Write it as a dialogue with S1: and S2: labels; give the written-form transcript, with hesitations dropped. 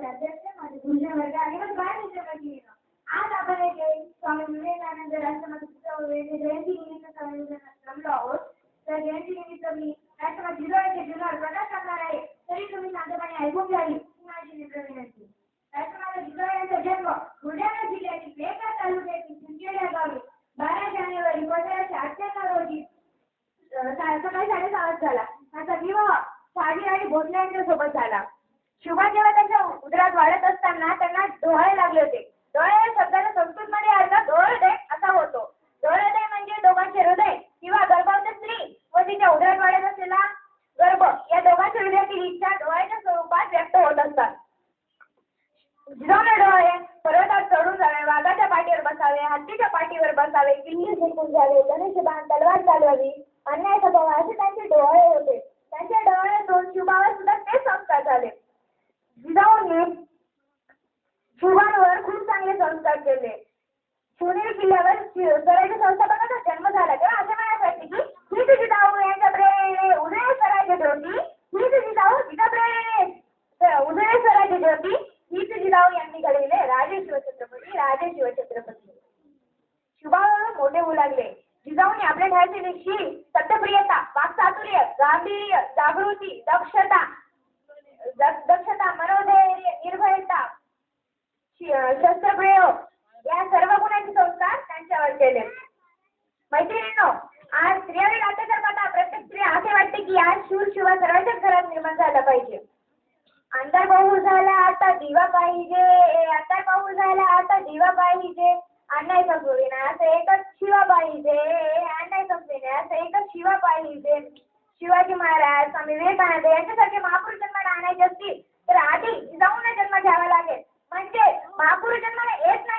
S1: अध्यक्ष माझे गुरुवर्ग आणि मग बाळ मित्रमंडळी आज आपण येथे स्वामी विवेकानंद राष्ट्रमातेच्या जयंतीनिमित्त जमलो आहोत. तर जयंतीनिमित्त मी राष्ट्रमाता जिजाऊच्या जीवनावर प्रकाश टाकणार आहे. तरी तुम्ही शांतपणे ऐकून घ्यावी ही माझी निम्र विनंती. राष्ट्रमाता जिजाऊ यांचा जन्म बुलढाणा जिल्ह्यातील मेहकर तालुक्यातील सिंदखेड या गावी 12 जानेवारी 1598 रोजी सकाळी 6:30 वाजता झाला. त्यांचा विवाह शहाजी राणी भोसले यांच्या सोबत झाला. शुभा जेव्हा त्यांच्या उदरात वाढत असताना त्यांना डोहाळे लागले होते. डोळे या शब्दाचा संस्कृतमध्ये अर्थ डोळदय असा होतो. डोळदय म्हणजे दोघांचे हृदय किंवा गर्भावती स्त्री व तिच्या उदरात वाढत असलेला गर्भ या दोघांच्या हृदयातील इच्छा डोळ्याच्या स्वरूपात व्यक्त होत असतात. जिजाऊने डोळे पर्वतात चढून जावे, वाघाच्या पाठीवर बसावे, हत्तीच्या पाठीवर बसावे, किल्ली जिंकून जावे, धनुष्यबाण तलवार चालवावी, अन्याय खपावा असे त्यांचे डोळे होते. त्यांच्या डोळ्यातून शुभावर सुद्धा ते संस्कार झाले. जिजाऊने शुभांवर खूप चांगले संस्कार केले. शिवनेरी किल्ल्यावर स्वराज्य संस्थापनाचा जन्म झाला तेव्हा असे म्हणायला वाटते की हीच जिजाऊ यांच्या प्रेरणेने उदय स्वराज्य ज्योती, हीच जिजाऊ जिजा प्रेरणेने उदय स्वराज्य ज्योती, हीच जिजाऊ यांनी घडविले राजे शिवछत्रपती, राजे शिवछत्रपती. शुभावर मोठे होऊ लागले. जिजाऊने आपल्या ठायचे शील, सत्यप्रियता, वाक्चातुर्य, गांभीर्य, जागृती, दक्षता, मनोधैर्य, निर्भयता, शस्त्रप्रयोग या सर्व गुणांचे संस्कार त्यांच्यावर केले. मैत्रिणींनो, आज स्त्रियांवर अत्याचार करता प्रत्येक स्त्री असे वाटते की आज शिवा सर्वांच्याच घरात निर्माण झाला पाहिजे. अंधार पाहू झाला आता दिवा पाहिजे, अंधार पाहू झाला आता दिवा पाहिजे, अन्याय संपवे ना असं एकच शिवा पाहिजे, अन्याय संपवे ना असं एकच शिवा पाहिजे. शिवाजी महाराज, स्वामी विवेकानंद यांच्यासारखे महापुरुष जन्माला आणायचे असतील तर आधी जिजाऊंना जन्म घ्यावा लागेल. म्हणजे महापुरुष जन्माला येत नाही